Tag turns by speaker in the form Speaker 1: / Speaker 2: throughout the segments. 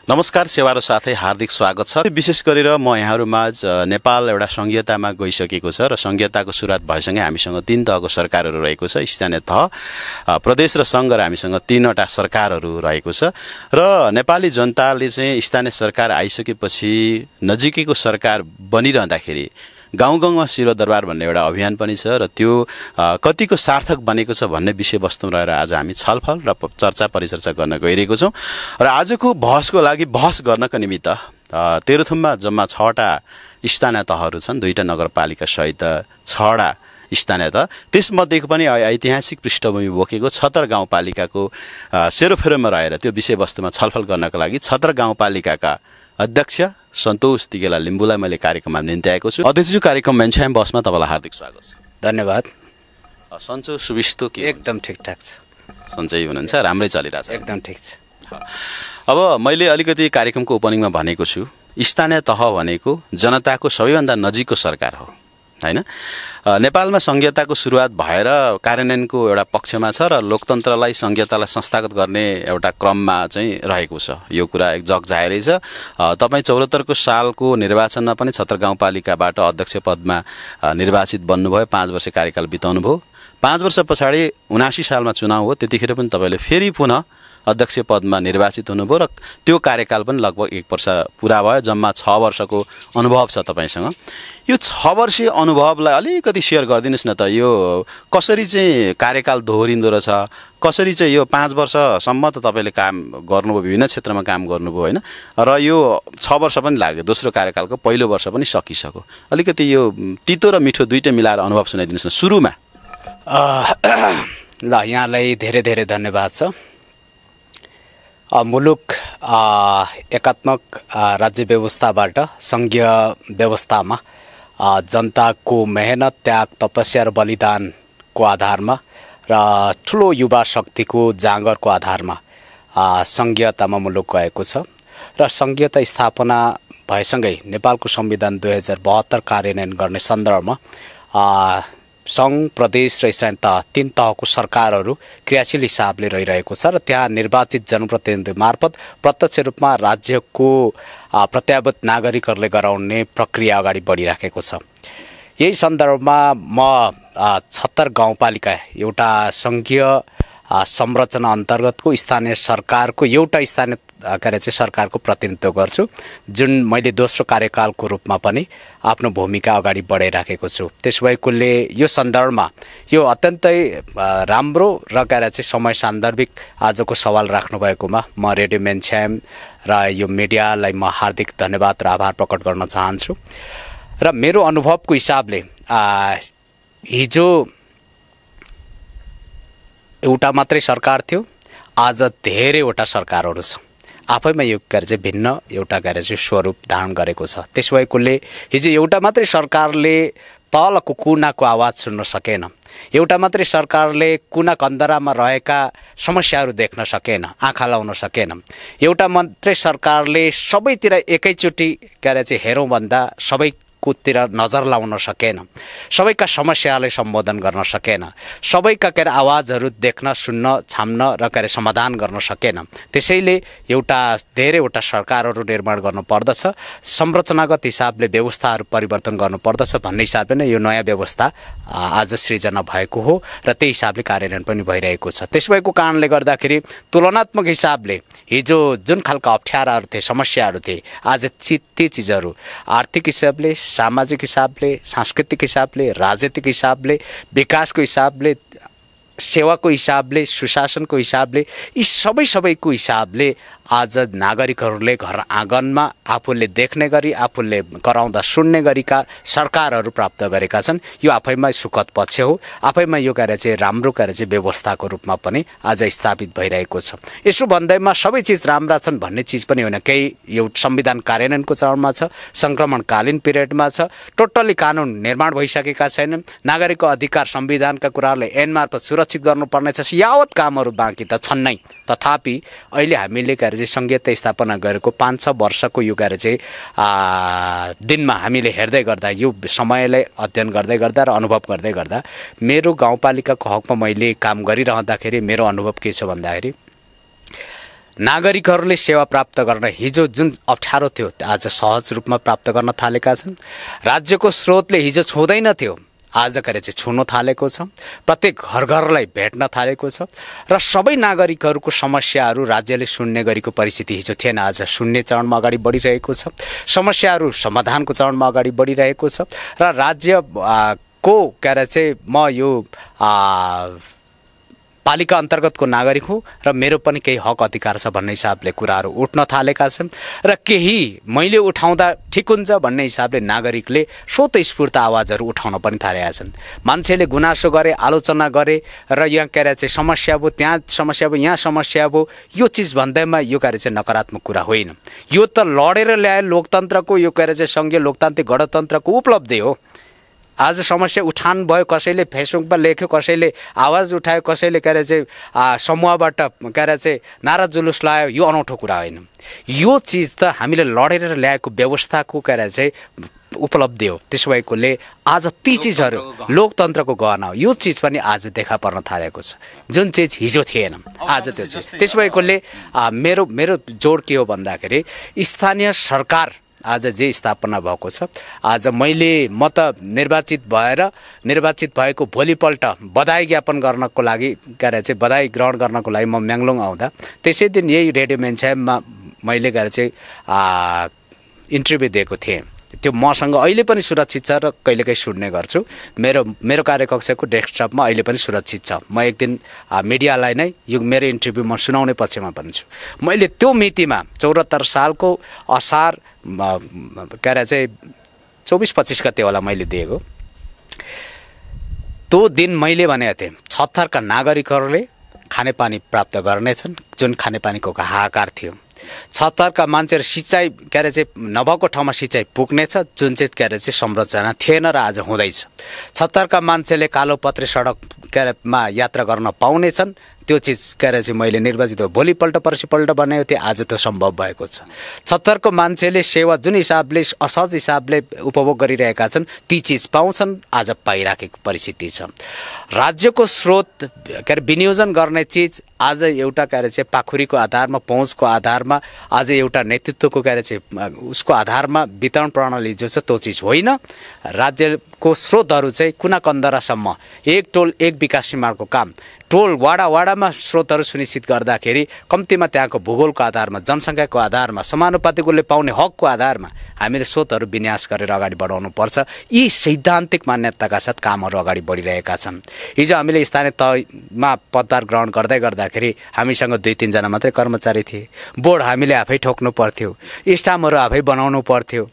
Speaker 1: नमस्कार, सेवा र साथै हार्दिक स्वागत छ। विशेष गरेर म यहाँहरूमाझ नेपाल एउटा संघीयतामा गइसकेको छ र संघीयताको सुरुवात भएसँगै हामीसँग 3 तहको सरकारहरू रहेको छ। स्थानीय तह, प्रदेश र सङ्घ र हामीसँग 3वटा सरकारहरू रहेको छ। र नेपाली जनताले चाहिँ स्थानीय सरकार आइसकेपछि नजिकैको सरकार बनिरहँदाखेरि गाउँ-गाउँमा सिरोदरबार भन्ने एउटा अभियान पनि छ र त्यो कतिको सार्थक बनेको छ भन्ने विषयवस्तुमा रहेर आज हामी छलफल र चर्चा परिचर्चा गर्न गइरहेको छौँ। र आजको बहसको लागि बहस गर्नको निमित्त तेह्रथुममा जम्मा 6वटा स्थानीय तहहरू छन्, 2टा नगरपालिका सहित 6वटा स्थानीय तह। त्यसमध्येको पनि ऐतिहासिक पृष्ठभूमि बोकेको छतर गाउँपालिकाको सेरोफेरोमा रहेर त्यो विषयवस्तुमा छलफल गर्नको लागि छतर गाउँपालिकाका अध्यक्ष सन्तोष तिगेला लिम्बुलाई मैले कार्यक्रममा निम्ति आएको छु। अध्यक्षज्यू, कार्यक्रम मेन्छाम बसमा तपाईँलाई हार्दिक स्वागत छ।
Speaker 2: धन्यवाद।
Speaker 1: सन्चो सुविस्तो के?
Speaker 2: एकदम ठिकठाक छ।
Speaker 1: सन्चै हुनुहुन्छ? राम्रै चलिरहेछ?
Speaker 2: एकदम ठिक छ।
Speaker 1: अब मैले अलिकति कार्यक्रमको ओपनिङमा भनेको छु, स्थानीय तह भनेको जनताको सबैभन्दा नजिकको सरकार हो, हैन? नेपालमा संघीयताको सुरुवात भएर कार्यान्वयनको एउटा पक्षमा छ र लोकतन्त्रलाई संघीयतालाई संस्थागत गर्ने एउटा क्रममा चाहिँ रहेको छ। यो कुरा एक जगजाहेरै छ। तपाईँ 74 सालको निर्वाचनमा पनि छतर गाउँपालिकाबाट अध्यक्ष पदमा निर्वाचित बन्नुभयो, 5 वर्ष कार्यकाल बिताउनु भयो। 5 वर्ष पछाडि 79 सालमा चुनाव हो, त्यतिखेर पनि तपाईँले फेरि पुनः अध्यक्ष पदमा निर्वाचित हुनुभयो र त्यो कार्यकाल पनि लगभग 1 वर्ष पुरा भयो। जम्मा 6 वर्षको अनुभव छ तपाईँसँग। यो 6 वर्षीय अनुभवलाई अलिकति सेयर गरिदिनुहोस् न त। यो कसरी चाहिँ कार्यकाल दोहोरिँदो रहेछ, कसरी चाहिँ यो 5 वर्षसम्म त तपाईँले काम गर्नुभयो, विभिन्न क्षेत्रमा काम गर्नुभयो, होइन? र यो 6 वर्ष पनि लाग्यो, दोस्रो कार्यकालको पहिलो वर्ष पनि सकिसक्यो। अलिकति यो तितो र मिठो दुईटै मिलाएर अनुभव सुनाइदिनुहोस् न सुरुमा।
Speaker 2: ल, यहाँलाई धेरै धेरै धन्यवाद छ। मुलुक एकात्मक राज्य व्यवस्थाबाट सङ्घीय व्यवस्थामा जनताको मेहनत, त्याग, तपस्या र बलिदानको आधारमा र ठुलो युवा शक्तिको जाँगरको आधारमा सङ्घीयतामा मुलुक गएको छ। र सङ्घीयता स्थापना भएसँगै नेपालको संविधान 2072 कार्यान्वयन गर्ने सन्दर्भमा सङ्घ, प्रदेश र स्थानीय तह 3 तहको सरकारहरू क्रियाशील हिसाबले रहिरहेको छ र त्यहाँ निर्वाचित जनप्रतिनिधि मार्फत प्रत्यक्ष रूपमा राज्यको प्रत्याभूत नागरिकहरूले गराउने प्रक्रिया अगाडि बढिराखेको छ। यही सन्दर्भमा म छतर गाउँपालिका एउटा सङ्घीय संरचना अन्तर्गतको स्थानीय सरकारको एउटा स्थानीय सरकारको प्रतिनिधित्व गर्छु, जुन मैले दोस्रो कार्यकालको रूपमा पनि आफ्नो भूमिका अगाडि बढाइराखेको छु। त्यसो भएकोले यो सन्दर्भमा यो अत्यन्तै राम्रो र समय सान्दर्भिक आजको सवाल राख्नुभएकोमा म रेडियो मेन्छाम र यो मिडियालाई म हार्दिक धन्यवाद र आभार प्रकट गर्न चाहन्छु। र मेरो अनुभवको हिसाबले हिजो एउटा मात्रै सरकार थियो, आज धेरैवटा सरकारहरू छ। आफैमा यो भिन्न एउटा स्वरूप धारण गरेको छ। त्यसो भएकोले हिजो एउटा मात्रै सरकारले तलको कुनाको आवाज सुन्न सकेन, एउटा मात्रै सरकारले कुना कन्दरामा रहेका समस्याहरू देख्न सकेन, आँखा लाउन सकेन, एउटा मात्रै सरकारले सबैतिर एकैचोटि हेरौँ भन्दा सबैकोतिर नजर लाउन सकेन, सबैका समस्यालाई सम्बोधन गर्न सकेन, सबैका आवाजहरू देख्न, सुन्न, छाम्न र समाधान गर्न सकेन। त्यसैले धेरैवटा सरकारहरू निर्माण गर्नुपर्दछ, संरचनागत हिसाबले व्यवस्थाहरू परिवर्तन गर्नुपर्दछ भन्ने हिसाबले नै यो नयाँ व्यवस्था आज सृजना भएको हो र त्यही हिसाबले कार्यान्वयन पनि भइरहेको छ। त्यसो भएको कारणले गर्दाखेरि तुलनात्मक हिसाबले हिजो जुन खालका अप्ठ्याराहरू थिए, समस्याहरू थिए, आज ती चिजहरू आर्थिक हिसाबले, सामाजिक हिसाबले, सांस्कृतिक हिसाबले, राजनीतिक हिसाबले, विकासको हिसाबले, सेवाको हिसाबले, सुशासनको हिसाबले, यी सबैको हिसाबले आज नागरिकहरूले घर आँगनमा आफूले देख्ने गरी, आफूले कराउँदा सुन्ने गरीका सरकारहरू प्राप्त गरेका छन्। यो आफैमा सुखद पक्ष हो, आफैमा यो राम्रो व्यवस्थाको रूपमा पनि आज स्थापित भइरहेको छ। यसो भन्दैमा सबै चिज राम्रा छन् भन्ने चिज पनि होइन। केही यो संविधान कार्यान्वयनको चरणमा छ, सङ्क्रमणकालीन पिरियडमा छ, टोटल्ली कानुन निर्माण भइसकेका छैनन्, नागरिकको अधिकार संविधानका कुराहरूलाई ऐन मार्फत सुरक्षित गर्नुपर्ने छ, यावत कामहरू बाँकी त छन् नै। तथापि अहिले हामीले संघीयता स्थापना गरेको 5-6 वर्षको यो दिनमा हामीले हेर्दै गर्दा, यो समयलाई अध्ययन गर्दै गर्दा र अनुभव गर्दै गर्दा मेरो गाउँपालिकाको हकमा मैले काम गरिरहँदाखेरि मेरो अनुभव के छ भन्दाखेरि नागरिकहरूले सेवा प्राप्त गर्न हिजो जुन अप्ठ्यारो थियो आज सहज रूपमा प्राप्त गर्न थालेका छन्। राज्यको स्रोतले हिजो छुँदैनथ्यो, आज गएर चाहिँ छुन थालेको छ। प्रत्येक घर घरलाई भेट्न थालेको छ र सबै नागरिकहरूको समस्याहरू राज्यले सुन्ने गरेको परिस्थिति हिजो थिएन, आज सुन्ने चरणमा अगाडि बढिरहेको छ। समस्याहरू समाधानको चरणमा अगाडि बढिरहेको छ र राज्यको के अरे चाहिँ म यो पालिका अन्तर्गतको नागरिक हुँ र मेरो पनि केही हक अधिकार छ भन्ने हिसाबले कुराहरू उठ्न थालेका छन् र केही मैले उठाउँदा ठिक हुन्छ भन्ने हिसाबले नागरिकले स्वतःस्फूर्त आवाजहरू उठाउन पनि थालेका छन्। मान्छेले गुनासो गरे, आलोचना गरे र यहाँ के अरे चाहिँ समस्या भयो, त्यहाँ समस्या भयो, यहाँ समस्या भयो, यो चिज भन्दैमा यो के अरे चाहिँ नकारात्मक कुरा होइन। यो त लडेर ल्याए लोकतन्त्रको, यो के अरे चाहिँ सङ्घीय लोकतान्त्रिक गणतन्त्रको उपलब्धि हो। आज समस्या उठान भयो, कसैले फेसबुकमा लेख्यो, कसैले आवाज उठायो, कसैले के अरे चाहिँ समूहबाट के अरे चाहिँ नारा जुलुस लायो, यो अनौठो कुरा होइन। यो चिज त हामीले लडेर ल्याएको व्यवस्थाको के अरे चाहिँ उपलब्धि हो। त्यसो भएकोले आज ती चिजहरू लोकतन्त्रको गहना हो। यो चिज पनि आज देखा पर्न थालेको छ, जुन चिज हिजो थिएन आज त्यो चिज। त्यसो भएकोले मेरो जोड के हो भन्दाखेरि स्थानीय सरकार आज जे स्थापना भएको छ, आज म त निर्वाचित भएको भोलिपल्ट बधाई ज्ञापन गर्नको लागि के अरे चाहिँ बधाई ग्रहण गर्नको लागि म म्याङ्लोङ आउँदा त्यसै दिन यही रेडियो मेन्सामा मैले गएर चाहिँ इन्टरभ्यू दिएको थिएँ। त्यो मसँग अहिले पनि सुरक्षित छ र कहिलेकाहीँ सुन्ने गर्छु। मेरो कार्यकक्षको डेस्कटपमा अहिले पनि सुरक्षित छ। म एक दिन मिडियालाई नै यो मेरो इन्टरभ्यू म सुनाउने पक्षमा भन्छु। मैले त्यो मितिमा 74 सालको असार के अरे चाहिँ 24-25 गते होला मैले दिएको। त्यो दिन मैले भनेको थिएँ 76 नागरिकहरूले खानेपानी प्राप्त गर्नेछन्, जुन खानेपानीको हाहाकार थियो। 76 मान्छेहरू सिँचाइ के अरे चाहिँ नभएको ठाउँमा सिँचाइ पुग्नेछ, जुन चाहिँ के अरे चाहिँ संरचना थिएन र आज हुँदैछ। 76 मान्छेले कालोपत्रे सडक के अरे मा यात्रा गर्न पाउनेछन्, त्यो चिज के अरे चाहिँ मैले निर्वाचित भोलिपल्ट पर्सिपल्ट बनाएको थिएँ, आज त्यो सम्भव भएको छ। 76 मान्छेले सेवा जुन हिसाबले असहज हिसाबले उपभोग गरिरहेका छन् ती चिज पाउँछन्, आज पाइराखेको परिस्थिति छ। राज्यको स्रोत के अरे विनियोजन गर्ने चिज आज एउटा के अरे चाहिँ पाखुरीको आधारमा, पहुँचको आधारमा, आज एउटा नेतृत्वको के अरे चाहिँ उसको आधारमा वितरण प्रणाली जो छ त्यो चिज होइन। राज्यको स्रोतहरू चाहिँ कुना कन्दरासम्म एक टोल एक विकास निर्माणको काम, टोल वाडामा स्रोतहरू सुनिश्चित गर्दाखेरि कम्तीमा त्यहाँको भूगोलको आधारमा, जनसङ्ख्याको आधारमा, समानुपातिकले पाउने हकको आधारमा हामीले स्रोतहरू विन्यास गरेर अगाडि बढाउनु पर्छ। यी सैद्धान्तिक मान्यताका साथ कामहरू अगाडि बढिरहेका छन्। हिजो हामीले स्थानीय तहमा पदभार ग्रहण गर्दाखेरि हामीसँग 2-3 जना मात्रै कर्मचारी थिए। बोर्ड हामीले आफै ठोक्नु पर्थ्यो, स्टाम्पहरू आफै बनाउनु पर्थ्यो,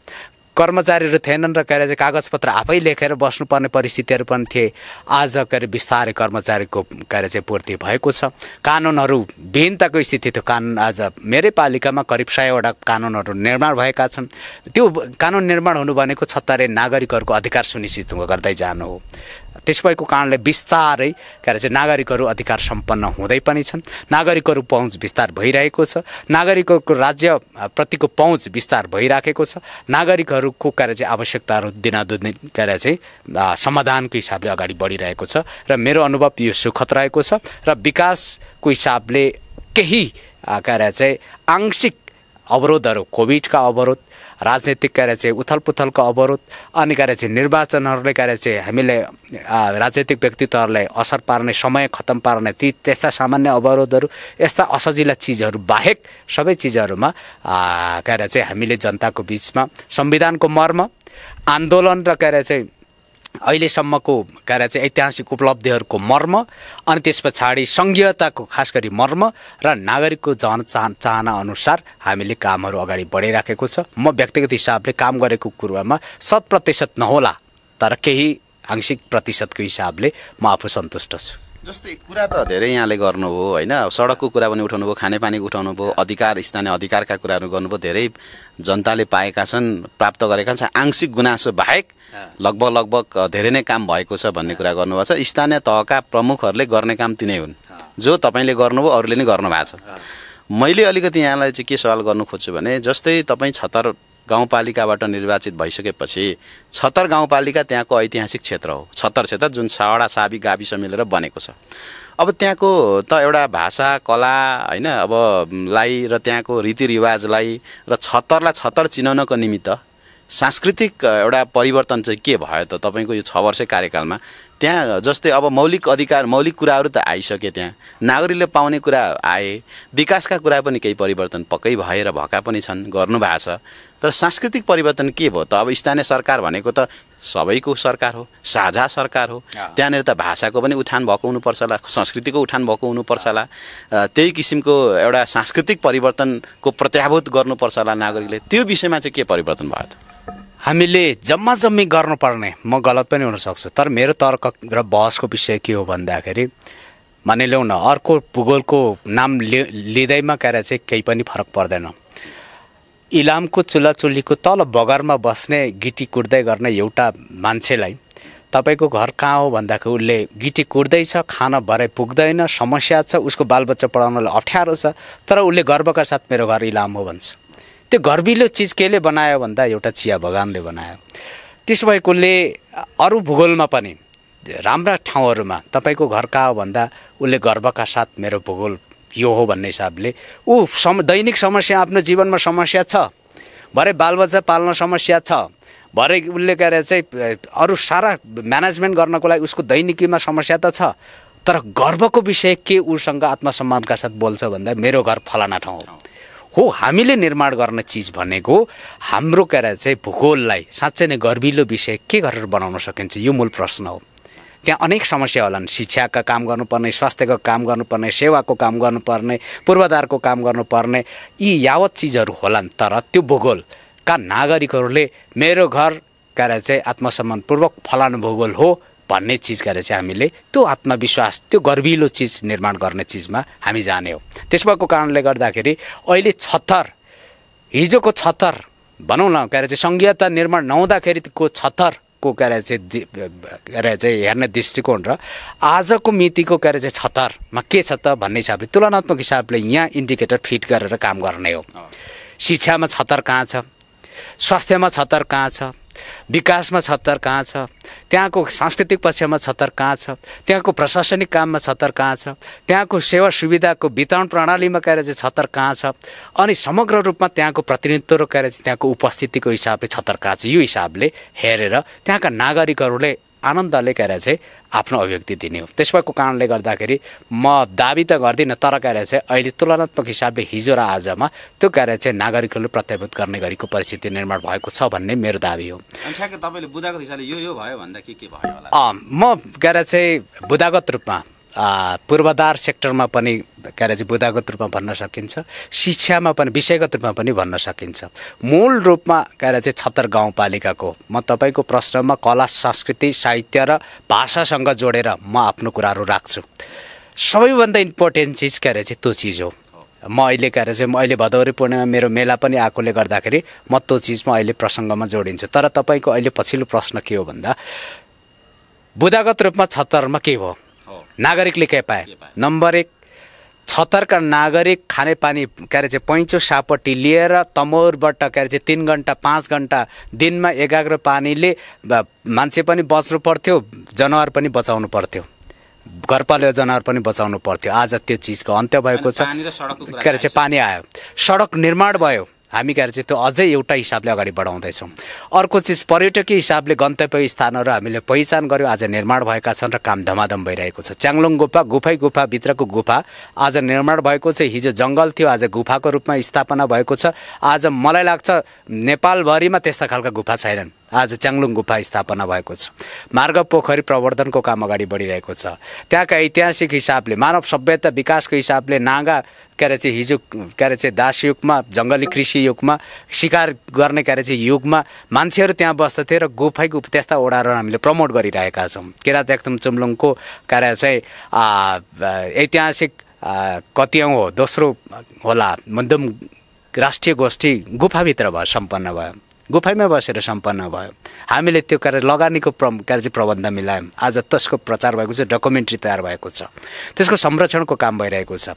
Speaker 2: कर्मचारीहरू थिएनन् र के अरे चाहिँ कागजपत्र आफै लेखेर बस्नुपर्ने परिस्थितिहरू पनि थिए। आज के अरे बिस्तारै कर्मचारीको के अरे चाहिँ पूर्ति भएको छ। कानुनहरू विहीनताको स्थिति थियो। कानुन आज मेरै पालिकामा करिब 100वटा कानुनहरू निर्माण भएका छन्। त्यो कानुन निर्माण हुनु भनेको 76 नागरिकहरूको अधिकार सुनिश्चित गर्दै जानु हो। त्यस भएको कारणले बिस्तारै के अरे चाहिँ नागरिकहरू अधिकार सम्पन्न हुँदै पनि छन्। नागरिकहरू पहुँच विस्तार भइरहेको छ। नागरिकहरूको राज्य प्रतिको पहुँच विस्तार भइराखेको छ। नागरिकहरूको के अरे चाहिँ आवश्यकताहरू दिनादिन के अरे चाहिँ समाधानको हिसाबले अगाडि बढिरहेको छ र मेरो अनुभव यो सुखद रहेको छ र विकासको हिसाबले केही के अरे चाहिँ आंशिक अवरोधहरू, कोभिडका अवरोध, राजनीतिक के अरे चाहिँ उथलपुथलको अवरोध, अनि के अरे चाहिँ निर्वाचनहरूले के अरे चाहिँ हामीले राजनीतिक व्यक्तित्वहरूलाई असर पार्ने, समय खत्तम पार्ने ती त्यस्ता सामान्य अवरोधहरू, यस्ता असजिला चिजहरू बाहेक सबै चिजहरूमा के अरे चाहिँ हामीले जनताको बिचमा संविधानको मर्म, आन्दोलन र के अरे चाहिँ अहिलेसम्मको के अरे चाहिँ ऐतिहासिक उपलब्धिहरूको मर्म, अनि त्यस पछाडि सङ्घीयताको खास गरी मर्म र नागरिकको चाहना अनुसार हामीले कामहरू अगाडि बढाइराखेको छ। म व्यक्तिगत हिसाबले काम गरेको कुरामा 100% नहोला, तर केही आंशिक प्रतिशतको हिसाबले म आफू सन्तुष्ट छु।
Speaker 1: जस्तै कुरा त धेरै यहाँले गर्नुभयो होइन, सडकको कुरा पनि उठाउनुभयो, खानेपानीको उठाउनुभयो, अधिकार स्थानीय अधिकारका कुराहरू गर्नुभयो। धेरै जनताले पाएका छन्, प्राप्त गरेका छन्। आंशिक गुनासो बाहेक लगभग धेरै नै काम भएको छ भन्ने कुरा गर्नुभएको छ। स्थानीय तहका प्रमुखहरूले गर्ने काम तिनै हुन् जो तपाईँले गर्नुभयो, अरूले नै गर्नु भएको छ। मैले अलिकति यहाँलाई चाहिँ के सवाल गर्नु खोज्छु भने, जस्तै तपाईँ 76 गाउँपालिकाबाट निर्वाचित भइसकेपछि 76 गाउँपालिका त्यहाँको ऐतिहासिक क्षेत्र हो। 76 क्षेत्र जुन 6वटा साबी गाविस मिलेर बनेको छ। अब त्यहाँको त एउटा भाषा कला हैन अब लाई र त्यहाँको रीतिरिवाजलाई र 76लाई 76 चिनाउनको निमित्त सांस्कृतिक एउटा परिवर्तन चाहिँ के भयो त तपाईको यो 6 वर्ष कार्यकालमा? त्यहाँ जस्तै अब मौलिक अधिकार मौलिक कुराहरू त आइसके, त्यहाँ नागरिकले पाउने कुरा आए, विकासका कुरा पनि केही परिवर्तन पक्कै भएर भएका पनि छन्, गर्नु भएको छ। तर सांस्कृतिक परिवर्तन के भयो त? अब स्थानीय सरकार भनेको त सबैको सरकार हो, साझा सरकार हो। त्यहाँनिर त भाषाको पनि उठान भएको हुनुपर्छ होला, संस्कृतिको उठान भएको हुनुपर्छ होला, त्यही किसिमको एउटा सांस्कृतिक परिवर्तनको प्रत्याभूत गर्नुपर्छ होला नागरिकले। त्यो विषयमा चाहिँ के परिवर्तन भयो त?
Speaker 2: हामीले जम्मा जम्मी गर्नुपर्ने, म गलत पनि हुन सक्छु, तर मेरो तर्क र बहसको विषय के हो भन्दाखेरि मानिलिउँ न अर्को भूगोलको नाम लिँदैमा चाहिँ केही पनि फरक पर्दैन। इलामको चुल्हाचुल्लीको तल बगरमा बस्ने गिटी कुट्दै गर्ने एउटा मान्छेलाई तपाईको घर कहाँ हो भन्दाखेरि उसले गिटी कुट्दैछ, खाना भरे पुग्दैन, समस्या छ, उसको बालबच्चा पढाउनलाई अप्ठ्यारो छ, तर उसले गर्वका साथ मेरो घर इलाम हो भन्छ। त्यो गर्विलो चिज केले बनायो भन्दा एउटा चिया बगानले बनायो। त्यसो भएकोले अरू भूगोलमा पनि राम्रा ठाउँहरूमा तपाईँको घर कहाँ हो भन्दा उसले गर्वका साथ मेरो भूगोल यो हो भन्ने हिसाबले दैनिक समस्या आफ्नो जीवनमा समस्या छ, भरे बालबच्चा पाल्न समस्या छ, भरे उसले चाहिँ अरू सारा म्यानेजमेन्ट गर्नको लागि उसको दैनिकीमा समस्या त छ, तर गर्वको विषय के उसँग आत्मसम्मानका साथ बोल्छ भन्दा मेरो घर फलाना ठाउँ हो। हामीले निर्माण गर्ने चिज भनेको हाम्रो चाहिँ भूगोललाई साँच्चै नै गर्विलो विषय के गरेर बनाउन सकिन्छ, यो मूल प्रश्न हो। त्यहाँ अनेक समस्या होलान्, शिक्षाका काम गर्नुपर्ने, स्वास्थ्यको काम गर्नुपर्ने, सेवाको काम गर्नुपर्ने, पूर्वाधारको काम गर्नुपर्ने, यी यावत चिजहरू होलान्। तर त्यो भूगोलका नागरिकहरूले मेरो घर चाहिँ आत्मसम्मानपूर्वक फलानु भूगोल हो भन्ने चिज चाहिँ हामीले त्यो आत्मविश्वास, त्यो गर्विलो चिज निर्माण गर्ने चिजमा हामी जाने हो। त्यस भएको कारणले गर्दाखेरि अहिले 76 हिजोको 76 भनौँ न चाहिँ संघीयता निर्माण नहुँदाखेरिको 76 को चाहिँ हेर्ने दृष्टिकोण र आजको मितिको चाहिँ 76 मा के छ त भन्ने हिसाबले तुलनात्मक हिसाबले यहाँ इन्डिकेटर फिट गरेर काम गर्ने हो। शिक्षामा 76 कहाँ छ, स्वास्थ्यमा 76 कहाँ छ, विकासमा 76 कहाँ छ, त्यहाँको सांस्कृतिक पक्षमा 76 कहाँ छ, त्यहाँको प्रशासनिक काममा 76 कहाँ छ, त्यहाँको सेवा सुविधाको वितरण प्रणालीमा चाहिँ 76 कहाँ छ, अनि समग्र रूपमा त्यहाँको प्रतिनिधित्व र त्यहाँको उपस्थितिको हिसाबले 76 कहाँ छ। यो हिसाबले हेरेर त्यहाँका नागरिकहरूले आनन्दले चाहिँ आफ्नो अभिव्यक्ति दिने हो। त्यस भएको कारणले गर्दाखेरि म दाबी त गर्दिनँ, तर चाहिँ अहिले तुलनात्मक हिसाबले हिजो र आजमा त्यो चाहिँ नागरिकहरूले प्रत्याभूत गर्ने गरीको परिस्थिति निर्माण भएको छ भन्ने मेरो दाबी हो।
Speaker 1: तपाईले बुदागत हिसाबले यो भयो भन्दा के भयो होला?
Speaker 2: म चाहिँ बुदागत रूपमा पूर्वाधार सेक्टरमा पनि चाहिँ बुदागत रूपमा भन्न सकिन्छ, शिक्षामा पनि विषयगत रूपमा पनि भन्न सकिन्छ। मूल रूपमा चाहिँ 76 गाउँपालिकाको म तपाईँको प्रश्नमा कला, संस्कृति, साहित्य र भाषासँग जोडेर म आफ्नो कुराहरू राख्छु। सबैभन्दा इम्पोर्टेन्ट चिज चाहिँ त्यो चिज हो। म अहिले चाहिँ अहिले भदौरे पूर्णिमा मेरो मेला पनि आएकोले गर्दाखेरि म त्यो चिजमा अहिले प्रसङ्गमा जोडिन्छु। तर तपाईँको अहिले पछिल्लो प्रश्न के हो भन्दा बुदागत रूपमा 76 मा के भयो, नागरिकले के पाए? नम्बर 1, 76 का नागरिक खानेपानी चाहिँ पैँचो सापट्टि लिएर तमौरबाट चाहिँ 3 घण्टा 5 घण्टा दिनमा एकाग्र पानीले मान्छे पनि बच्नु पर्थ्यो, जनावर पनि बचाउनु पर्थ्यो, घरपालुवा जनावर पनि बचाउनु पर्थ्यो। आज त्यो चिजको अन्त्य भएको छ। चाहिँ पानी आयो, सडक निर्माण भयो, हामी चाहिँ त्यो अझै एउटा हिसाबले अगाडि बढाउँदैछौँ। अर्को चिज पर्यटकीय हिसाबले गन्तव्य स्थानहरू हामीले पहिचान गर्यौँ, आज निर्माण भएका छन् र काम धमाधम भइरहेको छ। च्याङ्लुङ गुफा, गुफाभित्रको गुफा आज निर्माण भएको छ। हिजो जङ्गल थियो, आज गुफाको रूपमा स्थापना भएको छ। आज मलाई लाग्छ नेपालभरिमा त्यस्ता खालका गुफा छैनन्, आज च्याङ्लुङ गुफा स्थापना भएको छ। मार्ग पोखरी प्रवर्धनको काम अगाडि बढिरहेको छ। त्यहाँका ऐतिहासिक हिसाबले, मानव सभ्यता विकासको हिसाबले नागा चाहिँ हिजो चाहिँ दास युगमा, जङ्गली कृषि युगमा, शिकार गर्ने चाहिँ युगमा मान्छेहरू त्यहाँ बस्दथे र गुफा त्यस्ता ओडाहरू हामीले प्रमोट गरिरहेका छौँ। किरात याक्थुम चुम्लुङको चाहिँ ऐतिहासिक कतिऔँ हो, दोस्रो होला मध्यम राष्ट्रिय गोष्ठी गुफाभित्र भयो, सम्पन्न भयो, गुफामै बसेर सम्पन्न भयो। हामीले त्यो लगानीको चाहिँ प्रबन्ध मिलायौँ। आज त्यसको प्रचार भएको छ, डकुमेन्ट्री तयार भएको छ, त्यसको संरक्षणको काम भइरहेको छ।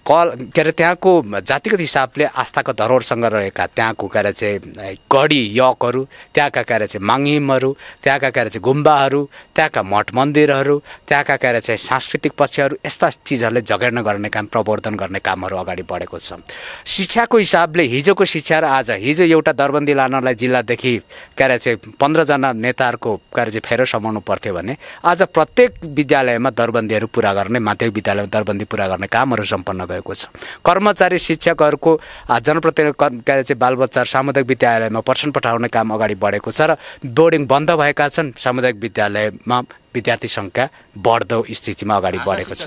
Speaker 2: के अरे त्यहाँको जातिगत हिसाबले आस्थाको धरोहरसँग रहेका त्यहाँको के अरे चाहिँ गढी यकहरू, त्यहाँका के अरे चाहिँ माङ्हिमहरू, त्यहाँका के अरे चाहिँ गुम्बाहरू, त्यहाँका मठ मन्दिरहरू, त्यहाँका के अरे चाहिँ सांस्कृतिक पक्षहरू, यस्ता चिजहरूले जगेर्ना गर्ने काम, प्रवर्धन गर्ने कामहरू अगाडि बढेको छ। शिक्षाको हिसाबले हिजोको शिक्षा र आज, हिजो एउटा दरबन्दी लानलाई जिल्लादेखि के अरे चाहिँ 15 जना नेताहरूको के अरे चाहिँ फेरो समाउनु पर्थ्यो भने आज प्रत्येक विद्यालयमा दरबन्दीहरू पुरा गर्ने, माध्यमिक विद्यालयमा दरबन्दी पुरा गर्ने कामहरू सम्पन्न भएको छ। कर्मचारी शिक्षकहरूको जनप्रतिनिधि के अरे चाहिँ बालबच्चाहरू सामुदायिक विद्यालयमा पठन पठाउने काम अगाडि बढेको छ र बोर्डिङ बन्द भएका छन्। सामुदायिक विद्यालयमा विद्यार्थी सङ्ख्या बढ्दो स्थितिमा अगाडि बढेको छ।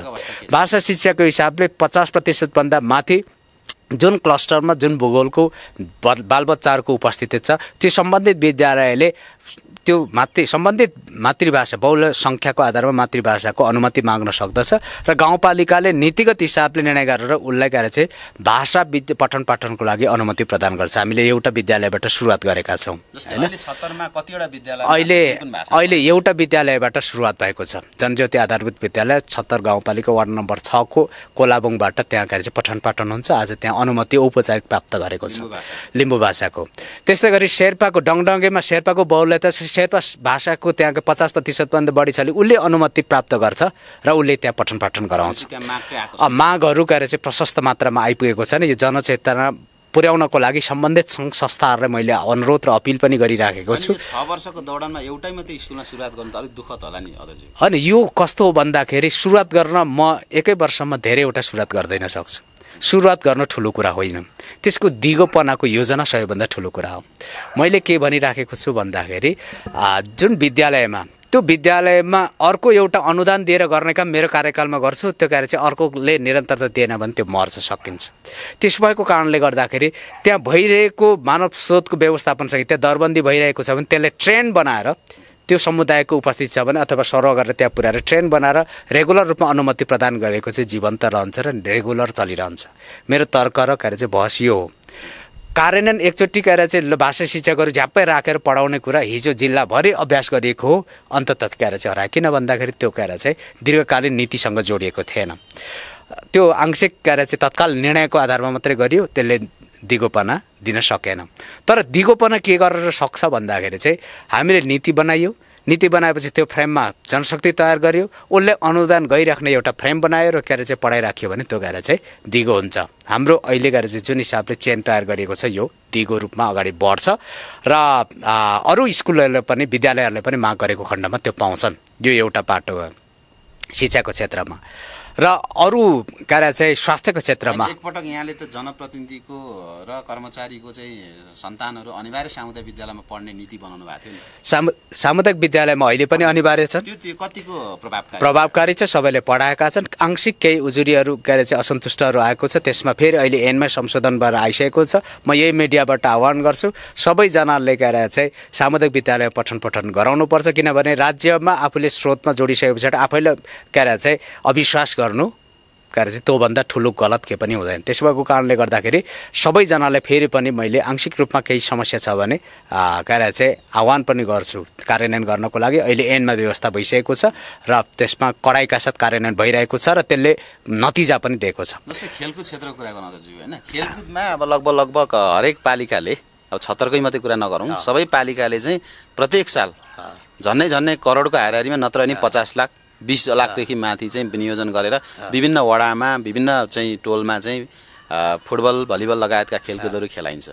Speaker 2: भाषा शिक्षाको हिसाबले 50% भन्दा माथि जुन क्लस्टरमा जुन भूगोलको बालबच्चाहरूको उपस्थिति छ, त्यो सम्बन्धित विद्यालयले त्यो सम्बन्धित मातृभाषा बहुल सङ्ख्याको आधारमा मातृभाषाको अनुमति माग्न सक्दछ र गाउँपालिकाले नीतिगत हिसाबले निर्णय गरेर उसलाई गएर चाहिँ भाषा पठन पाठनको लागि अनुमति प्रदान गर्छ। हामीले एउटा विद्यालयबाट सुरुवात गरेका छौँ हैन। अहिले एउटा विद्यालयबाट सुरुवात भएको छ, जनज्योति आधारभूत विद्यालय 76 गाउँपालिका वार्ड नम्बर 6 को कोलाबुङबाट त्यहाँ गएर चाहिँ पठन पाठन हुन्छ। आज त्यहाँ अनुमति औपचारिक प्राप्त गरेको छ लिम्बू भाषाको। त्यस्तै गरी शेर्पाको डङडङ्गेमा शेर्पाको बहुलता, शेर्पा भाषाको त्यहाँको 50% भन्दा बढी छले उसले अनुमति प्राप्त गर्छ र उसले त्यहाँ पठन पाठन गराउँछ। मागहरू गएर चाहिँ प्रशस्त मात्रामा आइपुगेको छ नि। यो जनचेतना पुर्याउनको लागि सम्बन्धित सङ्घ संस्थाहरूलाई मैले अनुरोध र अपिल पनि गरिराखेको छु।
Speaker 1: 6 वर्षको दौडानमा एउटै मात्रै स्कुलमा सुरुवात गर्नु त अलिक दुःखद होला नि अझै।
Speaker 2: अनि यो कस्तो हो भन्दाखेरि सुरुवात गर्न म एकै वर्षमा धेरैवटा सुरुवात गर्दैन सक्छु। सुरुवात गर्न ठुलो कुरा होइन, त्यसको दिगोपनाको योजना सबैभन्दा ठुलो कुरा हो। मैले के भनिराखेको छु भन्दाखेरि जुन विद्यालयमा, त्यो विद्यालयमा अर्को एउटा अनुदान दिएर गर्ने काम मेरो कार्यकालमा गर्छु, त्यो कार्य चाहिँ अर्कोले निरन्तरता दिएन भने त्यो मर्छ सकिन्छ। त्यस भएको कारणले गर्दाखेरि त्यहाँ भइरहेको मानव स्रोतको व्यवस्थापनसँग त्यहाँ दरबन्दी भइरहेको छ भने त्यसले ट्रेन्ड बनाएर त्यो समुदायको उपस्थिति छ भने अथवा सर्व गरेर त्यहाँ पुर्याएर ट्रेन बनाएर रेगुलर रूपमा अनुमति प्रदान गरेको चाहिँ जीवन्त रहन्छ र रेगुलर चलिरहन्छ। मेरो तर्क र कार्य चाहिँ बहस यो हो। कार्यान्वयन एकचोटि कार्य चाहिँ भाषा शिक्षकहरू झ्याप्पै राखेर पढाउने कुरा हिजो जिल्लाभरि अभ्यास गरिएको हो, अन्ततः कार्य चाहिँ हरायो। किन भन्दाखेरि त्यो कार्य चाहिँ दीर्घकालीन नीतिसँग जोडिएको थिएन। त्यो आंशिक कार्य चाहिँ तत्काल निर्णयको आधारमा मात्रै गरियो, त्यसले दिगोपना दिन सकेन। तर दिगोपना के गरेर सक्छ भन्दाखेरि चाहिँ हामीले नीति बनाइयो, नीति बनाएपछि त्यो फ्रेममा जनशक्ति तयार गरियो, उसले अनुदान गइराख्ने एउटा फ्रेम बनायो र क्यारे चाहिँ पढाइराख्यो भने त्यो गएर चाहिँ दिगो हुन्छ। हाम्रो अहिले गएर चाहिँ जुन हिसाबले चेन तयार गरिएको छ यो दिगो रूपमा अगाडि बढ्छ र अरू स्कुलहरूले पनि विद्यालयहरूले पनि माग गरेको खण्डमा त्यो पाउँछन्। यो एउटा पाटो हो शिक्षाको क्षेत्रमा। र अरू कार्य चाहिँ स्वास्थ्यको क्षेत्रमा
Speaker 1: एकपटक यहाँले त जनप्रतिनिधिको र कर्मचारीको चाहिँ सन्तानहरू अनिवार्य सामुदायिक विद्यालयमा पढ्ने नीति बनाउनु भएको थियो नि।
Speaker 2: सामुदायिक विद्यालयमा अहिले पनि अनिवार्य छन्।
Speaker 1: त्यो कतिको
Speaker 2: प्रभावकारी छ, सबैले पढाएका छन्। आंशिक केही उजुरीहरू कार्य चाहिँ असन्तुष्टहरू आएको छ, त्यसमा फेरि अहिले ऐनमा संशोधन भएर आइसकेको छ। म यही मिडियाबाट आह्वान गर्छु सबैजनाले कार्य चाहिँ सामुदायिक विद्यालय पठन गराउनुपर्छ, किनभने राज्यमा आफूले स्रोतमा जोडिसके पछाडि आफैले कार्य चाहिँ अविश्वास गर्नु कार्य चाहिँ त्योभन्दा ठुलो गलत के पनि हुँदैन। त्यस भएको कारणले गर्दाखेरि सबैजनाले फेरि पनि मैले आंशिक रूपमा केही समस्या छ भने कार्य चाहिँ आह्वान पनि गर्छु कार्यान्वयन गर्नको लागि। अहिले ऐनमा व्यवस्था भइसकेको छ र त्यसमा कडाइका साथ कार्यान्वयन भइरहेको छ र त्यसले नतिजा पनि दिएको छ।
Speaker 1: जस्तै खेलकुद क्षेत्रको कुरा गर्न त हैन, खेलकुदमा अब लगभग हरेक पालिकाले, अब 76कै मात्रै कुरा नगरौँ, सबै पालिकाले चाहिँ प्रत्येक साल झन्नै करोडको हाराहारीमा नत्र नि 50 लाख 20 लाखदेखि माथि चाहिँ विनियोजन गरेर विभिन्न वडामा विभिन्न चाहिँ टोलमा चाहिँ फुटबल भलिबल लगायतका खेलकुदहरू खेलाइन्छ।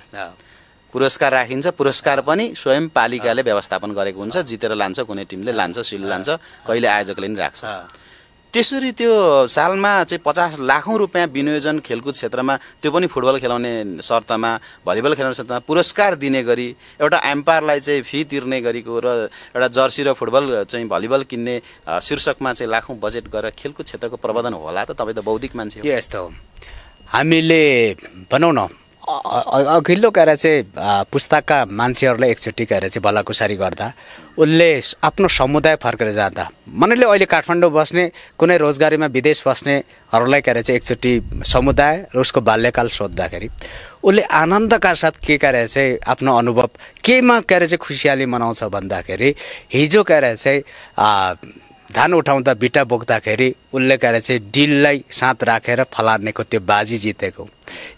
Speaker 1: पुरस्कार राखिन्छ, पुरस्कार पनि स्वयं पालिकाले व्यवस्थापन गरेको हुन्छ। जितेर लान्छ, कुनै टिमले लान्छ, सिल लान्छ, कहिले आयोजकले नि राख्छ। त्यसरी त्यो सालमा चाहिँ 50 लाखौँ रुपियाँ विनियोजन खेलकुद क्षेत्रमा, त्यो पनि फुटबल खेलाउने शर्तमा, भलिबल खेलाउने शर्तमा पुरस्कार दिने गरी एउटा एम्पायरलाई चाहिँ फी तिर्ने गरेको र एउटा जर्सी र फुटबल चाहिँ भलिबल किन्ने शीर्षकमा चाहिँ लाखौँ बजेट गरेर खेलकुद क्षेत्रको प्रबन्धन होला त? तपाईँ त बौद्धिक मान्छे हो।
Speaker 2: यस्तो हामीले भनौँ न अघिल्लो गएर चाहिँ पुस्ताका मान्छेहरूलाई एकचोटि गएर चाहिँ भलाकुसारी गर्दा उसले आफ्नो समुदाय फर्केर जाँदा, मनैले अहिले काठमाडौँ बस्ने कुनै रोजगारीमा विदेश बस्नेहरूलाई गएर चाहिँ एकचोटि समुदाय र उसको बाल्यकाल सोद्धाखेरि उसले आनन्दका साथ के गएर चाहिँ आफ्नो अनुभव केमा गएर चाहिँ खुसियाली मनाउँछ भन्दाखेरि हिजो गएर चाहिँ धान उठाउँदा बिटा बोक्दाखेरि उसले चाहिँ डिललाई साथ राखेर फलार्नेको त्यो बाजी जितेको,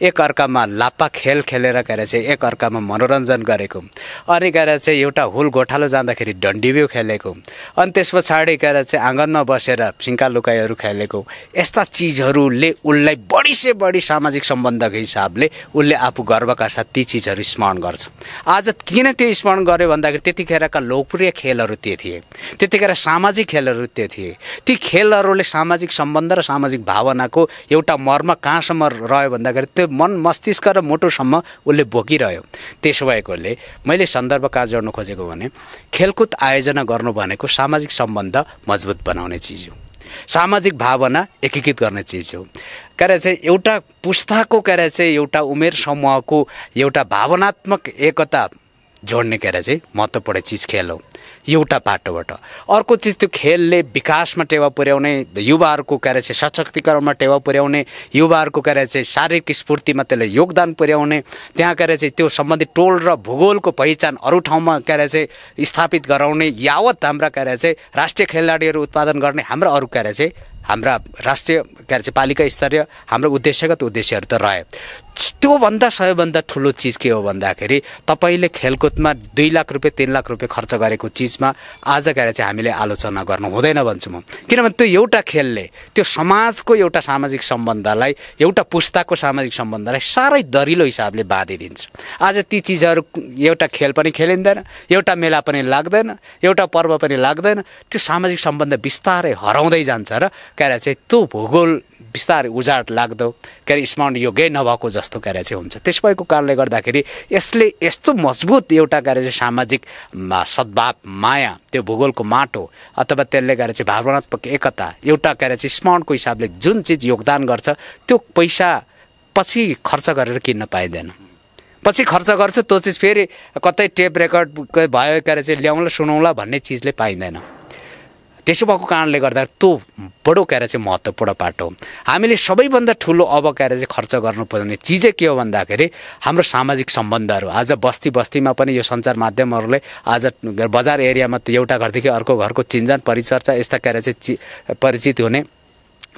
Speaker 2: एक अर्कामा लाप्पा खेल खेलेर चाहिँ एक अर्कामा मनोरञ्जन गरेको, अनि चाहिँ एउटा हुल गोठालो जाँदाखेरि डन्डीबिउ खेलेको, अनि त्यस पछाडि चाहिँ आँगनमा बसेर सिङ्का लुकाइहरू खेलेको, यस्ता चिजहरूले उसलाई बढी से बढी सामाजिक सम्बन्धको हिसाबले उसले आफू गर्वका साथ ती चिजहरू स्मरण गर्छ। आज किन त्यो स्मरण गर्यो भन्दाखेरि त्यतिखेरका लोकप्रिय खेलहरू त्यो थिए, त्यतिखेर सामाजिक खेलहरू त्यो थिए। ती खेलहरूले सामाजिक सम्बन्ध र सामाजिक भावनाको एउटा मर्म कहाँसम्म रह्यो भन्दाखेरि त्यो मन मस्तिष्क र मुटुसम्म उसले बोकिरह्यो। त्यसो भएकोले मैले सन्दर्भ कहाँ जोड्न खोजेको भने खेलकुद आयोजना गर्नु भनेको सामाजिक सम्बन्ध मजबुत बनाउने चिज हो, सामाजिक भावना एकीकृत गर्ने चिज हो। चाहिँ एउटा पुस्ताको चाहिँ एउटा उमेर समूहको एउटा भावनात्मक एकता जोड्ने चाहिँ महत्त्वपूर्ण चिज खेल हो एउटा पाटोबाट। अर्को चिज त्यो खेलले विकासमा टेवा पुर्याउने, युवाहरूको चाहिँ सशक्तिकरणमा टेवा पुर्याउने, युवाहरूको चाहिँ शारीरिक स्फूर्तिमा त्यसले योगदान पुर्याउने, त्यहाँ चाहिँ त्यो सम्बन्धित टोल र भूगोलको पहिचान अरू ठाउँमा चाहिँ स्थापित गराउने, यावत हाम्रा चाहिँ राष्ट्रिय खेलाडीहरू उत्पादन गर्ने हाम्रा अरू चाहिँ हाम्रा राष्ट्रिय चाहिँ पालिका स्तरीय हाम्रो उद्देश्यगत उद्देश्यहरू त रहे। त्योभन्दा सबैभन्दा ठुलो चिज के हो भन्दाखेरि तपाईँले खेलकुदमा 2 लाख रुपियाँ 3 लाख रुपियाँ खर्च गरेको चिजमा आज चाहिँ हामीले आलोचना गर्नु हुँदैन भन्छु म। किनभने त्यो एउटा खेलले त्यो समाजको एउटा सामाजिक सम्बन्धलाई, एउटा पुस्ताको सामाजिक सम्बन्धलाई साह्रै दरिलो हिसाबले बाँधिदिन्छ। आज ती चिजहरू एउटा खेल पनि खेलिँदैन, एउटा मेला पनि लाग्दैन, एउटा पर्व पनि लाग्दैन, त्यो सामाजिक सम्बन्ध बिस्तारै हराउँदै जान्छ र चाहिँ त्यो भूगोल बिस्तारै उजाड लाग्दो स्मरण योग्य नभएको जस्तो चाहिँ हुन्छ। त्यस भएको कारणले गर्दाखेरि यसले यस्तो मजबुत एउटा चाहिँ सामाजिक सद्भाव, माया, त्यो भूगोलको माटो अथवा त्यसले चाहिँ भावनात्मक एकता एउटा चाहिँ स्मरणको हिसाबले जुन चिज योगदान गर्छ त्यो पैसा पछि खर्च गरेर किन्न पाइँदैन। पछि खर्च गर्छ त्यो चिज फेरि कतै टेप रेकर्ड भयो चाहिँ ल्याउँला सुनाउँला भन्ने चिजले पाइँदैन। त्यसो भएको कारणले गर्दा त्यो बडो चाहिँ महत्त्वपूर्ण पाटो हो। हामीले सबैभन्दा ठुलो अब चाहिँ खर्च गर्नुपर्ने चिजै के हो भन्दाखेरि हाम्रो सामाजिक सम्बन्धहरू। आज बस्ती बस्तीमा पनि यो सञ्चार माध्यमहरूले आज बजार एरियामा एउटा घरदेखि अर्को घरको चिन्जान परिचर्चा यस्ता चाहिँ परिचित हुने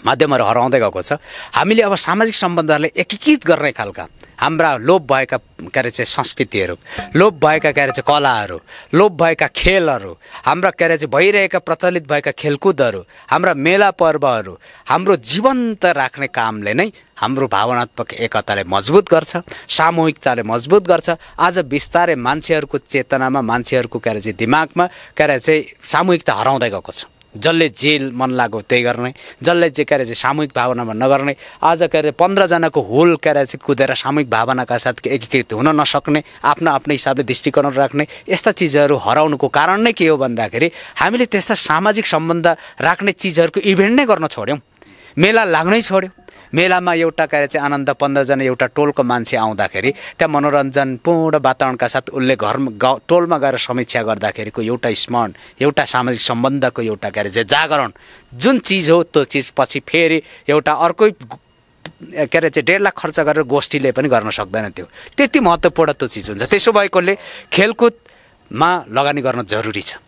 Speaker 2: माध्यमहरू हराउँदै गएको छ। हामीले अब सामाजिक सम्बन्धहरूलाई एकीकृत गर्ने खालका हाम्रा लोप भएका चाहिँ संस्कृतिहरू, लोप भएका चाहिँ कलाहरू, लोप भएका खेलहरू, हाम्रा चाहिँ भइरहेका प्रचलित भएका खेलकुदहरू, हाम्रा मेला पर्वहरू हाम्रो जीवन्त राख्ने कामले नै हाम्रो भावनात्मक एकतालाई मजबुत गर्छ, सामूहिकताले मजबुत गर्छ। आज बिस्तारै मान्छेहरूको चेतनामा, मान्छेहरूको चाहिँ दिमागमा चाहिँ सामूहिकता हराउँदै गएको छ। जसले जेल मन लाग्यो त्यही गर्ने, जसले चाहिँ सामूहिक भावनामा नगर्ने, आज 15 जनाको होल चाहिँ कुदेर सामूहिक भावनाका साथ एकीकृत हुन नसक्ने, आफ्नो आफ्नो हिसाबले दृष्टिकोण राख्ने, यस्ता चिजहरू हराउनुको कारण नै के हो भन्दाखेरि हामीले त्यस्ता सामाजिक सम्बन्ध राख्ने चिजहरूको इभेन्ट नै गर्न छोड्यौँ, मेला लाग्नै छोड्यौँ। मेलामा एउटा चाहिँ आनन्द 15 जना एउटा टोलको मान्छे आउँदाखेरि त्यहाँ मनोरञ्जनपूर्ण वातावरणका साथ उसले टोलमा गएर समीक्षा गर्दाखेरिको एउटा स्मरण, एउटा सामाजिक सम्बन्धको एउटा चाहिँ जागरण जुन चिज हो त्यो चिज पछि फेरि एउटा अर्कै चाहिँ 1.5 लाख खर्च गरेर गोष्ठीले पनि गर्न सक्दैन। त्यो त्यति महत्त्वपूर्ण त्यो चिज हुन्छ। त्यसो भएकोले खेलकुदमा लगानी गर्न जरुरी छ,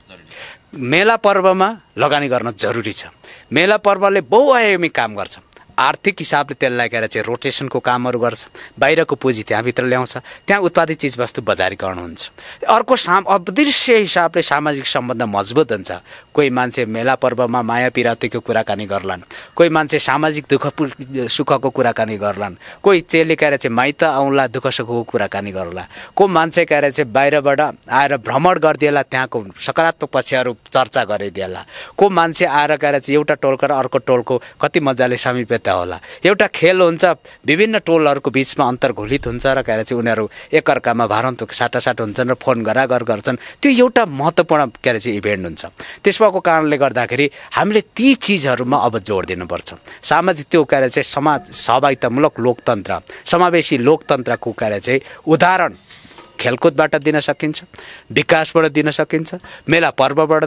Speaker 2: मेला पर्वमा लगानी गर्न जरुरी छ। मेला पर्वले बहुआयामी काम गर्छ, आर्थिक हिसाबले त्यसलाई चाहिँ रोटेसनको कामहरू गर्छ, बाहिरको पुँजी त्यहाँभित्र ल्याउँछ, त्यहाँ उत्पादित चिजवस्तु बजारीकरण हुन्छ। अर्को अदृश्य हिसाबले सामाजिक सम्बन्ध मजबुत हुन्छ। कोही मान्छे मेला पर्वमा माया पिरातीको कुराकानी गर्लान्, कोही मान्छे सामाजिक दुःख सुखको कुराकानी गर्लान्, कोही चेली चाहिँ माइत आउँला दुःख सुखको कुराकानी गर्ला, को मान्छे चाहिँ बाहिरबाट आएर भ्रमण गरिदिएला, त्यहाँको सकारात्मक पक्षहरू चर्चा गरिदिएला, को मान्छे आएर चाहिँ एउटा टोलको र अर्को टोलको कति मजाले सामिप्यता होला। एउटा खेल हुन्छ, विभिन्न टोलहरूको बिचमा अन्तर्घोलित हुन्छ र चाहिँ उनीहरू एकअर्कामा भारान्तुक साटासाट हुन्छन् र फोन गरागर गर्छन्। त्यो एउटा महत्त्वपूर्ण चाहिँ इभेन्ट हुन्छ। त्यस भएको कारणले गर्दाखेरि हामीले ती चिजहरूमा अब जोड दिनुपर्छ। सामाजिक त्यो चाहिँ समाज सहभागितामूलक लोकतन्त्र, समावेशी लोकतन्त्रको चाहिँ उदाहरण खेलकुदबाट दिन सकिन्छ, विकासबाट दिन सकिन्छ, मेला पर्वबाट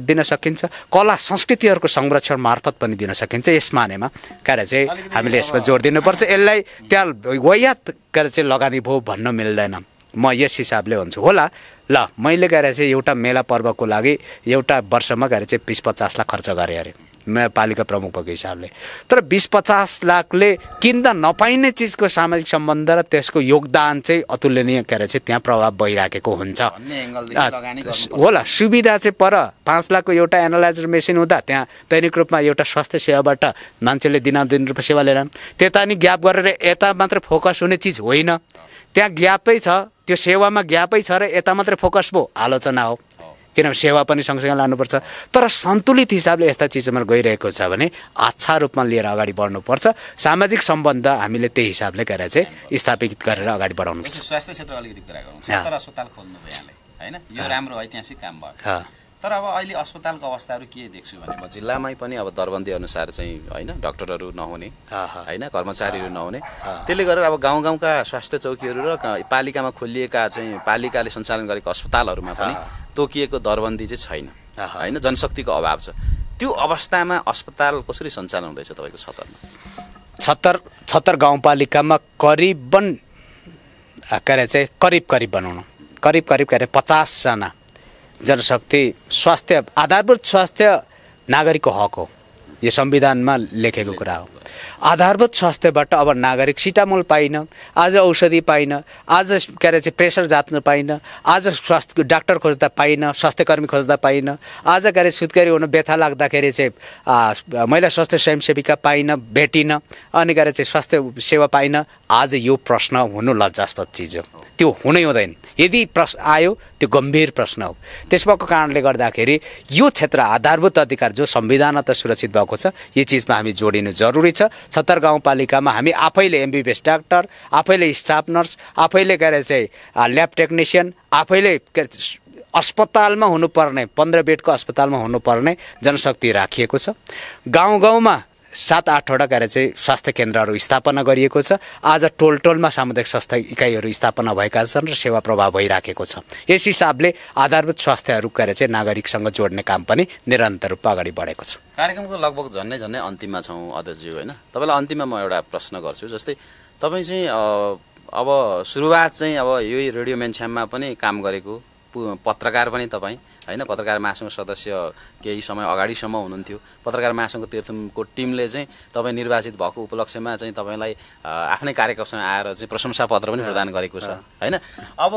Speaker 2: दिन सकिन्छ, कला संस्कृतिहरूको संरक्षण मार्फत पनि दिन सकिन्छ। यस मानेमा चाहिँ हामीले यसमा जोड दिनुपर्छ। यसलाई त्यहाँ वायात चाहिँ लगानी भयो भन्न मिल्दैन। म यस हिसाबले भन्छु होला ल मैले गएर चाहिँ एउटा मेला पर्वको लागि एउटा वर्षमा गएर चाहिँ 20-50 लाख खर्च गरेँ अरे पालिका प्रमुख भएको हिसाबले। तर 20-50 लाखले किन्दा नपाइने चिजको सामाजिक सम्बन्ध र त्यसको योगदान चाहिँ अतुलनीय गएर चाहिँ त्यहाँ प्रभाव भइराखेको हुन्छ होला। सुविधा चाहिँ पर 5 लाखको एउटा एनालाइजर मेसिन हुँदा त्यहाँ दैनिक रूपमा एउटा स्वास्थ्य सेवाबाट मान्छेले दिनादिन रूपमा सेवा लिएर त्यता नि ग्याप गरेर यता मात्र फोकस हुने चिज होइन। त्यहाँ ग्यापै छ, त्यो सेवामा ग्यापै छ र यता मात्रै फोकस भयो आलोचना हो, किनभने सेवा पनि सँगसँगै लानुपर्छ। तर सन्तुलित हिसाबले यस्ता चिजमा गइरहेको छ भने अच्छा रूपमा लिएर अगाडि बढ्नुपर्छ। सामाजिक सम्बन्ध हामीले त्यही हिसाबले गरेर चाहिँ स्थापित गरेर अगाडि बढाउनुपर्छ।
Speaker 1: स्वास्थ्य क्षेत्र अलिकति कुरा गरौँ। 70 अस्पताल खोल्नु भयो यहाँले, हैन? यो राम्रो ऐतिहासिक काम भयो। तर अब अहिले अस्पतालको अवस्थाहरू के देख्छु भने म जिल्लामै पनि अब दरबन्दी अनुसार चाहिँ हैन डाक्टरहरू नहुने, हैन कर्मचारीहरू नहुने, त्यसले गरेर अब गाउँ-गाउँका स्वास्थ्य चौकीहरू र पालिकामा खोलिएका चाहिँ पालिकाले सञ्चालन गरेको अस्पतालहरूमा पनि तोकिएको दरबन्दी चाहिँ छैन, हैन? जनशक्तिको अभाव छ। त्यो अवस्थामा अस्पताल कसरी सञ्चालन हुँदैछ तपाईँको
Speaker 2: 76 गाउँपालिकामा करिबन करिब बनाउनु करिब 50 जना जनशक्ति स्वास्थ्य आधारभूत स्वास्थ्य नागरिकको हक हो, यो संविधानमा लेखेको कुरा हो। आधारभूत स्वास्थ्यबाट अब नागरिक सिटामोल पाइन, आज औषधि पाइन, आज प्रेसर जाँच्न पाइन, आज स्वास्थ्य डाक्टर खोज्दा पाइन, स्वास्थ्यकर्मी खोज्दा पाइन, आज सुत्केरी हुन व्यथा लाग्दाखेरि चाहिँ महिला स्वास्थ्य स्वयंसेविका पाइन, भेटिन, अनि चाहिँ स्वास्थ्य सेवा पाइन। आज यो प्रश्न हुनु लज्जास्पद चिज हो, त्यो हुनै हुँदैन। यदि प्रश्न आयो त्यो गम्भीर प्रश्न हो। त्यसको कारणले गर्दाखेरि यो क्षेत्र आधारभूत अधिकार जो संविधानत सुरक्षित भएको छ यो चिजमा हामी जोडिनु जरुरी छ। 76 गाउँपालिकामा हामी आफैले एमबीबीएस डाक्टर, आफैले स्टाफ नर्स, आफैले ल्याब टेक्निसियन, आफैले अस्पतालमा हुनुपर्ने 15 बेडको अस्पतालमा हुनुपर्ने जनशक्ति राखिएको छ। गाउँ-गाउँमा 7-8 वटा स्वास्थ्य केन्द्रहरू स्थापना गरिएको छ। आज टोलमा सामुदायिक स्वास्थ्य इकाइहरू स्थापना भएका छन् र सेवा प्रभाव भइराखेको छ। यस हिसाबले आधारभूत स्वास्थ्यहरू नागरिकसँग जोड्ने काम पनि निरन्तर रूपमा अगाडि बढेको छ।
Speaker 1: कार्यक्रमको लगभग झन्नै अन्तिममा छौँ अध्यक्षज्यू, हैन? तपाईँलाई अन्तिममा म एउटा प्रश्न गर्छु। जस्तै तपाईँ चाहिँ अब सुरुवात चाहिँ अब यही रेडियो मेन्छ्याममा पनि काम गरेको पत्रकार पनि तपाईँ, हैन? पत्रकार महासङ्घ सदस्य केही समय अगाडिसम्म हुनुहुन्थ्यो। पत्रकार महासङ्घको तीर्थमको टिमले चाहिँ तपाईँ निर्वाचित भएको उपलक्ष्यमा चाहिँ तपाईँलाई आफ्नै कार्यकक्षमा आएर चाहिँ प्रशंसा पत्र पनि प्रदान गरेको छ, हैन? अब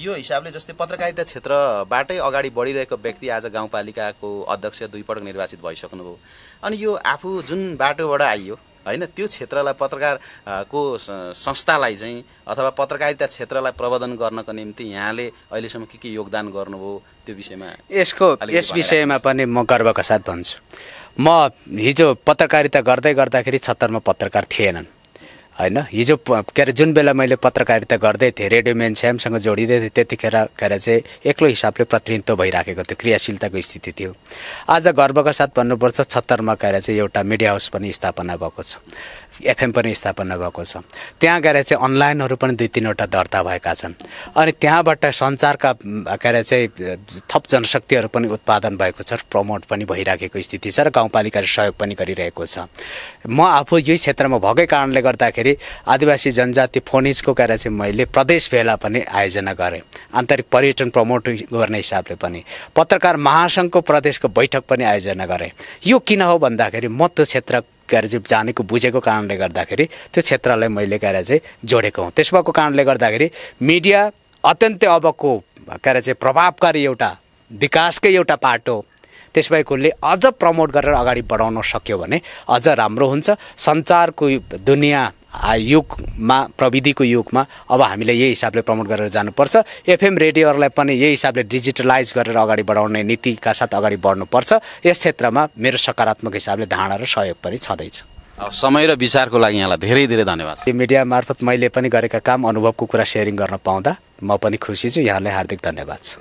Speaker 1: यो हिसाबले जस्तै पत्रकारिता क्षेत्रबाटै अगाडि बढिरहेको व्यक्ति आज गाउँपालिकाको अध्यक्ष 2 पटक निर्वाचित भइसक्नुभयो। अनि यो आफू जुन बाटोबाट आइयो, हैन, त्यो क्षेत्रलाई पत्रकारको संस्थालाई चाहिँ अथवा पत्रकारिता क्षेत्रलाई प्रबन्धन गर्नको निम्ति यहाँले अहिलेसम्म के योगदान गर्नुभयो त्यो विषयमा
Speaker 2: यस विषयमा पनि म गर्वका साथ भन्छु। म हिजो पत्रकारिता गर्दाखेरि 76 मा पत्रकार थिएनन्, हैन? हिजो जुन बेला मैले पत्रकारिता गर्दै थिएँ, रेडियो मेन्छ्यामसँग जोडिँदै थिएँ, त्यतिखेर चाहिँ एक्लो हिसाबले प्रतिनिधित्व भइराखेको थियो, क्रियाशीलताको स्थिति थियो। आज गर्वका साथ भन्नुपर्छ 76 मा चाहिँ एउटा मिडिया हाउस पनि स्थापना भएको छ, एफएम पनि स्थापना भएको छ। त्यहाँ चाहिँ अनलाइनहरू पनि 2-3 वटा दर्ता भएका छन्। अनि त्यहाँबाट सञ्चारका चाहिँ थप जनशक्तिहरू पनि उत्पादन भएको छ, प्रमोट पनि भइराखेको स्थिति छ र गाउँपालिकाले सहयोग पनि गरिरहेको छ। म आफू यही क्षेत्रमा भएकै कारणले गर्दाखेरि आदिवासी जनजाति फोनिजको चाहिँ मैले प्रदेश भेला पनि आयोजना गरेँ, आन्तरिक पर्यटन प्रमोट गर्ने हिसाबले पनि पत्रकार महासङ्घको प्रदेशको बैठक पनि आयोजना गरेँ। यो किन हो भन्दाखेरि म त्यो क्षेत्र जानेको बुझेको कारणले गर्दाखेरि त्यो क्षेत्रलाई मैले चाहिँ जोडेको हुँ। त्यसको कारणले गर्दाखेरि मिडिया अत्यन्तै अबको चाहिँ प्रभावकारी एउटा विकासकै एउटा पाटो, त्यस भएकोले अझ प्रमोट गरेर अगाडि बढाउन सक्यो भने अझ राम्रो हुन्छ। सञ्चारको दुनियाँ युगमा, प्रविधिको युगमा अब हामीले यही हिसाबले प्रमोट गरेर जानुपर्छ। एफएम रेडियोहरूलाई पनि यही हिसाबले डिजिटलाइज गरेर अगाडि बढाउने नीतिका साथ अगाडि बढ्नुपर्छ। यस क्षेत्रमा मेरो सकारात्मक हिसाबले धारणा र सहयोग पनि छँदैछ।
Speaker 1: समय र विचारको लागि यहाँलाई धेरै धेरै धन्यवाद।
Speaker 2: यो मिडिया मार्फत मैले पनि गरेका काम, अनुभवको कुरा सेयरिङ गर्न पाउँदा म पनि खुसी छु। यहाँलाई हार्दिक धन्यवाद छ।